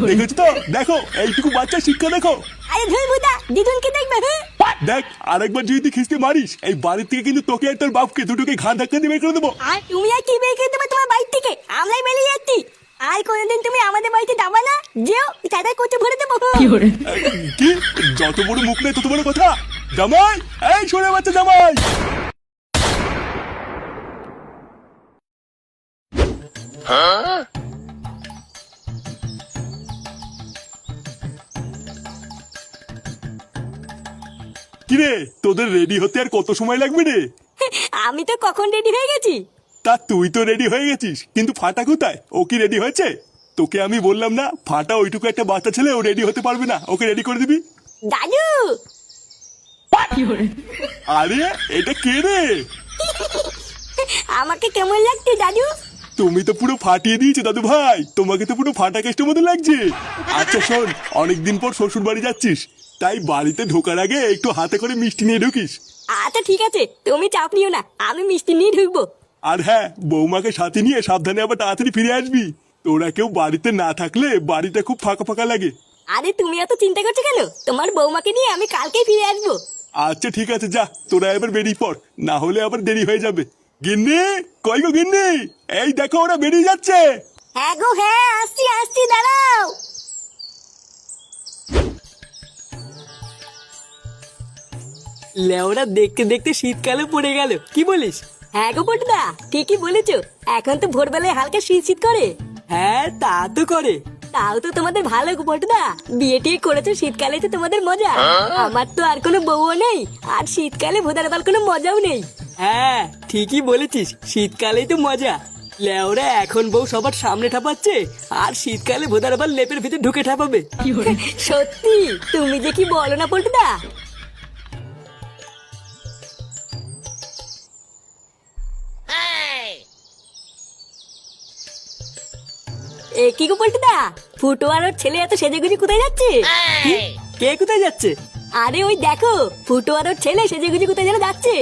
দেখেছো তো, দেখো এইটুকু বাচ্চা শিক্ষা দেখো। আরে ধুই বুদা দিদুনকে দেখবে হ্যাঁ। দেখ আরেকবার যদি তুই খিস্তি মারিস এই বাড়ির থেকে কিন্তু তোকে আর তোর বাপকে দুটোকে ঘাট ধাক্কা দিয়ে বের করে দেবো। আর তুমি আর কি বের করে দেবে তোমার বাড়ি থেকে? আমরাই বেরিয়ে যাচ্ছি। আর কোনোদিন তুমি আমাদের বাড়িতে যাবা না, যেও দাদা কোচে ভরে দেবো। কি যত বড় মুখ নেই তত বড় কথা। জামাই, এই শোনে বাচ্চা জামাই। কিরে তোদের রেডি হতে আর কত সময় লাগবে রে? আমি তো কখন রেডি হয়ে গেছি। তা তুই তো রেডি হয়ে গেছিস, কিন্তু ফাটা কোথায়? ও কি রেডি হয়েছে? তোকে আমি বললাম না ফাটা ওইটুকু একটা বাচ্চা ছেলে, ও রেডি হতে পারবে না, ওকে রেডি করে দিবি। দাদু আরে এটা কে রে? আমাকে কেমন লাগছে দাদু? তুমি তো পুরো ফাটিয়ে দিয়েছো দাদু ভাই, তোমাকে তো পুরো ফাটা কেস্টের মতো লাগছে। আচ্ছা শোন, অনেকদিন পর শ্বশুর বাড়ি যাচ্ছিস, তাই বাড়িতে ঢোকার আগে একটু হাতে করে মিষ্টি নিয়ে ঢুকিস। আচ্ছা ঠিক আছে, তুমি চাপ নিও না, আমি মিষ্টি নিয়ে ঢুকবো। আর হ্যাঁ, বৌমাকে সাথে নিয়ে সাবধানে আবার তাড়াতাড়ি ফিরে আসবি। তোরা কেউ বাড়িতে না থাকলে বাড়িটা খুব ফাঁকা ফাঁকা লাগে। আরে তুমি এত চিন্তা করছো কেন? তোমার বৌমাকে নিয়ে আমি কালকেই ফিরে আসবো। আচ্ছা ঠিক আছে, যা তোরা এবার বেরিয়ে পড়, না হলে আবার দেরি হয়ে যাবে। গিন্নি, কই গো গিন্নি, এই দেখো ওরা বেরিয়ে যাচ্ছে। হ্যাঁ গো হ্যাঁ, আসছি আসছি, দাঁড়াও। লেওরা দেখতে দেখতে শীতকালে পড়ে গেল, কি বলিস? হ্যাঁ গো পটুদা, ঠিকই বলেছো। এখন তো ভোরবেলায় হালকা শীত শীত করে। হ্যাঁ তা তো করে। তাও তো তোমাদের ভালো গো পটুদা, বিয়ে টিয়ে করেছো শীতকালে, তো তোমাদের মজা। আমার তো আর কোনো বউও নেই, আর শীতকালে ভোদার বাল কোনো মজাও নেই। হ্যাঁ ঠিকই বলেছিস, শীতকালেই তো মজা। লেওরা এখন বউ সবার সামনে ঠাপাচ্ছে, আর শীতকালে ভোদার আবার লেপের ভিতরে ঢুকে ঠাপাবে। সত্যি, তুমি যে কি বলো না পটুদা। এ কি গো পল্টুদা, ফুটো আর ওর ছেলে এত সেজেগুজি কোথায় যাচ্ছে? কে কোথায় যাচ্ছে? আরে ওই দেখো, ফুটো আর ওর ছেলে সেজেগুজি কোথায় যেন যাচ্ছে।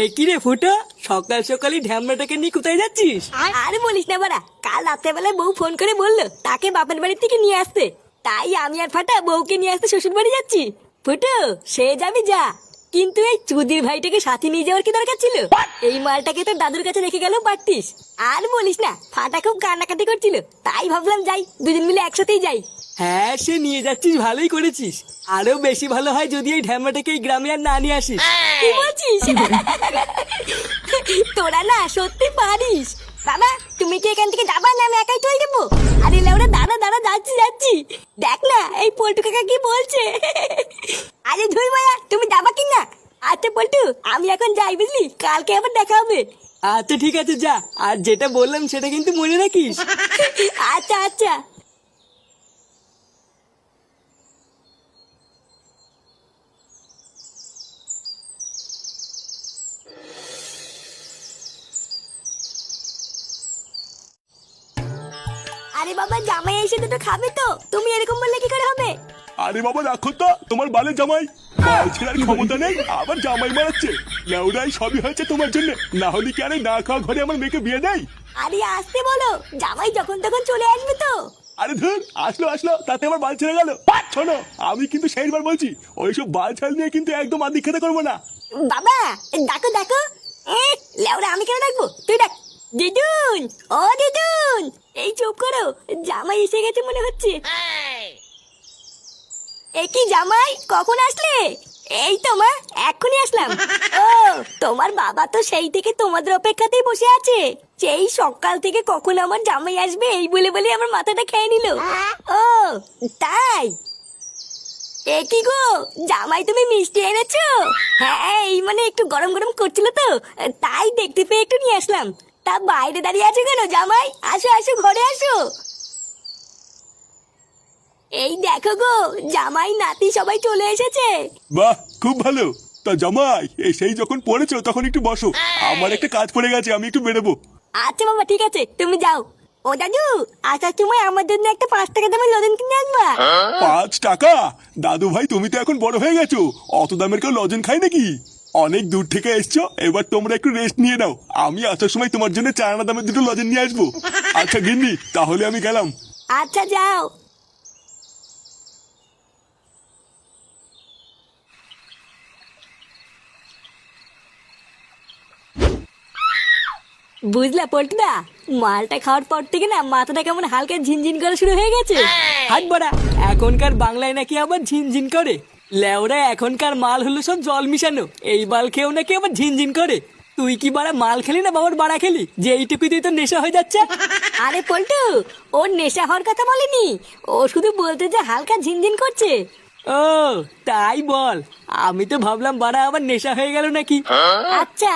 এই কি রে ফুটো, সকাল সকালই ঢ্যামড়াটাকে নিয়ে কোথায় যাচ্ছিস? আরে বলিস না বাড়া, কাল রাত্রেবেলায় বউ ফোন করে বললো তাকে বাপের বাড়ি থেকে নিয়ে আসতে, তাই আমি আর ফাটা বউকে নিয়ে আসতে শ্বশুর বাড়ি যাচ্ছি। ফুটো সে যাবি যা, কিন্তু এই চুদির ভাইটাকে সাথে নিয়ে যাওয়ার কি দরকার ছিল? এই মালটাকে তোর দাদুর কাছে রেখে গেলেও পারতিস। আর বলিস না, ফাটা খুব কান্নাকাটি করছিল, তাই ভাবলাম যাই, দুজন মিলে একসাথেই যাই। হ্যাঁ সে নিয়ে যাচ্ছিস ভালোই করেছিস, আরো বেশি ভালো হয় যদি এই ঢ্যামড়াটাকে এই গ্রামে আর না নিয়ে আসিস। কি বলছিস? তোরা না সত্যি পারিস। বাবা তুমি কি এখান থেকে যাবা না আমি একাই চলে যাবো? আরে লেওরা দাঁড়া দাঁড়া, যাচ্ছি যাচ্ছি। দেখ না এই পল্টু কাকা কি বলছে। আরে ধুই মায়া, তুমি যাবা কি না? আচ্ছা পল্টু, আমি এখন যাই বুঝলি, কালকে আবার দেখা হবে। আচ্ছা ঠিক আছে যা, আর যেটা বললাম সেটা কিন্তু মনে রাখিস। আচ্ছা আচ্ছা। আরে বাবা জামাই এসে দুটো খাবে তো, তুমি এরকম বললে কি করে হবে? আরে বাবা রাখো তো তোমার বালের জামাই, বাল ছেড়ার ক্ষমতা নেই আবার জামাই মারাচ্ছে। লেউরাই সবই হয়েছে তোমার জন্য, না হলে কি আরে না খাওয়া ঘরে আমার মেয়েকে বিয়ে দেয়? আরে আসতে বলো, জামাই যখন তখন চলে আসবে তো। আরে ধর, আসলো আসলো তাতে আমার বাল ছেড়ে গেল। শোনো, আমি কিন্তু সেইবার বলছি, ওইসব বাল ছাল নিয়ে কিন্তু একদম আদিক্ষেতা করবো না। বাবা দেখো দেখো, লেওরা আমি কেন ডাকবো, তুই ডাক। দিদুন, ও দিদুন, এই চুপ করো, জামাই এসে গেছে মনে হচ্ছে। এ কি জামাই, কখন আসলে? এই তো মা, এক্ষুনি আসলাম। ও তোমার বাবা তো সেই থেকে তোমাদের অপেক্ষাতেই বসে আছে, সেই সকাল থেকে কখন আমার জামাই আসবে এই বলে বলে আমার মাথাটা খেয়ে নিল। ও তাই? এ কি গো জামাই, তুমি মিষ্টি এনেছো? হ্যাঁ এই মানে একটু গরম গরম করছিল তো, তাই দেখতে পেয়ে একটু নিয়ে আসলাম। তা বাইরে দাঁড়িয়ে আছো কেন জামাই, আসো আসো ঘরে আসো। এই দেখো গো, জামাই নাতি সবাই চলে এসেছে। বাহ খুব ভালো। তা জামাই সেই যখন পড়েছো তখন একটু বসো, আমার একটা কাজ পড়ে গেছে, আমি একটু বেরোবো। আচ্ছা বাবা ঠিক আছে, তুমি যাও। ও দাদু, আসার সময় আমার জন্য একটা 5 টাকা দামের লজেন কিনে আনবা। 5 টাকা? দাদু ভাই তুমি তো এখন বড় হয়ে গেছো, অত দামের কেউ লজেন খায় নাকি? অনেক দূর থেকে এসছো, এবার তোমরা একটু রেস্ট নিয়ে নাও। আমি আসার সময় তোমার জন্য চায়না দামের দুটো লজেন নিয়ে আসবো। আচ্ছা গিন্নি, তাহলে আমি গেলাম। আচ্ছা যাও। বুঝলা পল্টুদা, মালটা খাওয়ার পর থেকে না মাথাটা কেমন হালকা ঝিনঝিন করা শুরু হয়ে গেছে। হাট বাড়া, এখনকার বাংলায় নাকি আবার ঝিনঝিন করে। লেওরা এখনকার মাল হলো সব জল মিশানো, এই বাল খেয়েও নাকি আবার ঝিনঝিন করে। তুই কি বাড়া মাল খেলি না বাবার বাড়া খেলি যে এইটুকু তুই তো নেশা হয়ে যাচ্ছে? আরে পল্টু, ওর নেশা হওয়ার কথা বলেনি, ও শুধু বলতে যে হালকা ঝিনঝিন করছে। ও তাই বল, আমি তো ভাবলাম বাড়া আবার নেশা হয়ে গেল নাকি। আচ্ছা,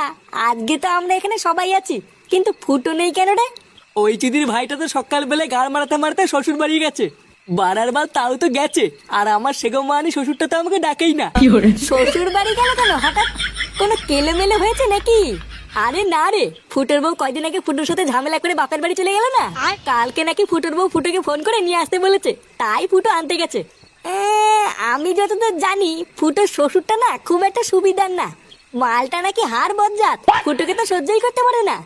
আজকে তো আমরা এখানে সবাই আছি, কিন্তু ফুটো নেই কেন রে? ওই চুদির ভাইটা তো সকালবেলায় গাড় মারাতে মারাতে শ্বশুর বাড়ি গেছে। বাড়ার বাল তাও তো গেছে, আর আমার সেগো মানি শ্বশুরটা তো আমাকে ডাকেই না। শ্বশুর বাড়ি গেল কেন হঠাৎ? কোনো কেলেমেলে হয়েছে নাকি? আরে না রে, ফুটোর বউ কয়দিন আগে ফুটোর সাথে ঝামেলা করে বাপের বাড়ি চলে গেল না। কালকে নাকি ফুটোর বউ ফুটোকে ফোন করে নিয়ে আসতে বলেছে, তাই ফুটো আনতে গেছে। আমি যতদূর জানি ফুটোর শ্বশুরটা না খুব একটা সুবিধার না, মালটা নাকি হাড় বজ্জাত, ফুটোকে তো সহ্যই করতে পারে না।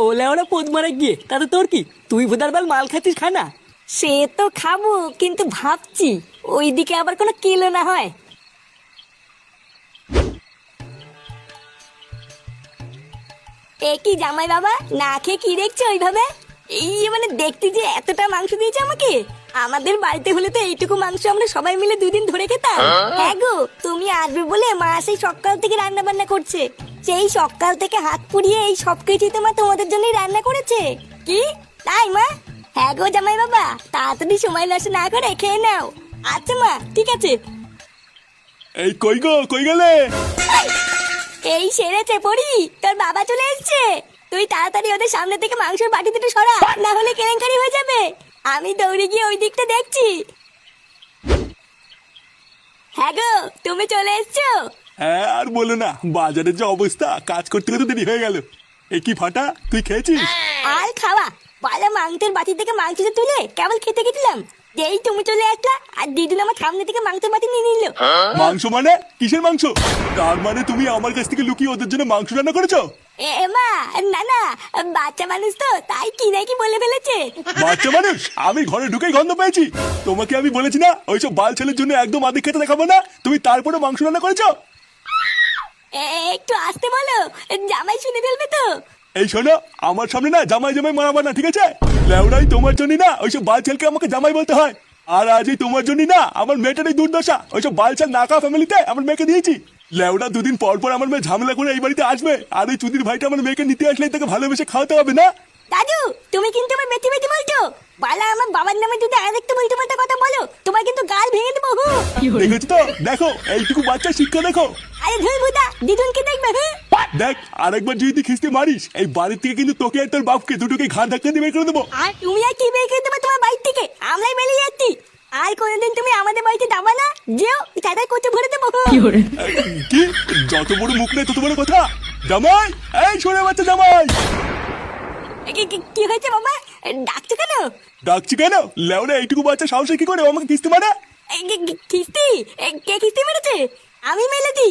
ওলে ওরা পোদ মারা গিয়ে তাতে তোর কি? তুই ভোদার বাল মাল খাচ্ছিস, খানা। সে তো খাবো, কিন্তু ভাবছি ওইদিকে আবার কোনো কিলো না হয়। এ কি জামাই বাবা, না খেয়ে কি দেখছো ওইভাবে? এই মানে দেখতে যে এতটা মাংস দিয়েছে আমাকে, আমাদের বাড়িতে হলে তো এইটুকু মাংস আমরা সবাই মিলে 2 দিন ধরে খেতাম। হ্যাঁ গো, তুমি আসবে বলে মা সেই সকাল থেকে রান্না বান্না করছে, সেই সকাল থেকে হাত পুড়িয়ে এই সব কিছুই তো মা তোমাদের জন্যই রান্না করেছে। কি তাই মা? হ্যাঁ গো জামাই বাবা, তাড়াতাড়ি সময় নষ্ট না করে খেয়ে নাও। আচ্ছা মা, ঠিক আছে। এই কই গো, কই গেলে? এই সেরেছে পড়ি, তোর বাবা চলে এসেছে। তুই তাড়াতাড়ি ওদের সামনে থেকে মাংসের বাটি দুটো সরা, না হলে কেলেঙ্কারি হয়ে যাবে। আমি দৌড়ে গিয়ে ওই দিকটা দেখছি। হ্যাঁ গো, তুমি চলে এসছো? হ্যাঁ, আর বলো না, বাজারের যে অবস্থা, কাজ করতে করতে দেরি হয়ে গেল। এ কি ফাটা, তুই খেয়েছিস? আর খাওয়া বালা, মাংসের বাটি থেকে মাংসটা তুলে কেবল খেতে গেছিলাম, যেই তুমি চলে আসলা আর দিদুন আমার সামনে থেকে মাংসের বাটি নিয়ে নিল। মাংস মানে? কিসের মাংস? তার মানে তুমি আমার কাছ থেকে লুকিয়ে ওদের জন্য মাংস রান্না করেছো? এ মা, না না, বাচ্চা মানুষ তো তাই কি নাকি বলে ফেলেছে। বাচ্চা মানুষ? আমি ঘরে ঢুকেই গন্ধ পেয়েছি। তোমাকে আমি বলেছি না ওইসব বাল ছেলের জন্য একদম আদিক খেতে দেখাবো না, তুমি তারপরে মাংস রান্না করেছো? একটু আসতে বলো, জামাই শুনে ফেলবে তো। এই শোনো, আমার সামনে না জামাই জামাই মারাবা না, ঠিক আছে? লেওড়াই তোমার জন্য না ওইসব বাল ছেলকে আমাকে জামাই বলতে হয়। আর আজই তোমার জন্য না আমার মেয়েটার এই দুর্দশা, ওইসব বাল ছেল নাকা ফ্যামিলিতে আমার মেয়েকে দিয়েছি। লেওড়া 2 দিন পর পর আমার মেয়ে ঝামেলা করে এই বাড়িতে আসবে, আর এই চুদির ভাইটা আমার মেয়েকে নিতে আসলে তাকে ভালোবেসে খাওয়াতে হবে না? দাদু, তুমি কিন্তু আমার বেশি বেশি বলছো। বালা, আমার বাবার নামে যদি আরেকটু বলতে পারতে কথা বলো, তোমার কিন্তু গাল ভেঙে দেবো। দেখেছো তো, দেখো এইটুকু বাচ্চা শিক্ষা দেখো। আরে ধুই বুদা, দিদুনকে দেখবে। দেখ, আরেকবার যদি তুই খিস্তে মারিস, এই বাড়ির থেকে কিন্তু তোকে আর তোর বাপকে দুটোকে ঘাট ধাক্কা দিয়ে বের করে দেবো। আর তুমি আর কি বের করে দেবে তোমার বাড়ি থেকে? আমরাই বেরিয়ে যাচ্ছি। আর কোনোদিন তুমি আমাদের বাড়িতে যাবা না, যেও চাঁদা করতে ভরে দেবো। কি? যত বড় মুখ নেই তত বড় কথা। জামাই, এই শোনে বাচ্চা জামাই। কি হয়েছে বাবা, ডাকছো কেন? ডাকছি কেন? লেওরা এইটুকু বাচ্চা সাহসে কি করে ও আমাকে কিস্তি মারা? কিস্তি? কে কিস্তি মেরেছে? আমি মেরেছি।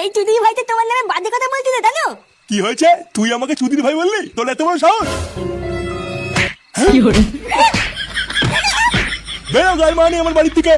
এই চুদি ভাইতে তোমার নামে বাজে কথা বলছিল, জানো? কি হয়েছে? তুই আমাকে চুদির ভাই বললি? তোর এত বড় সাহস? বেরো গায়ে মানি আমার বাড়ির থেকে।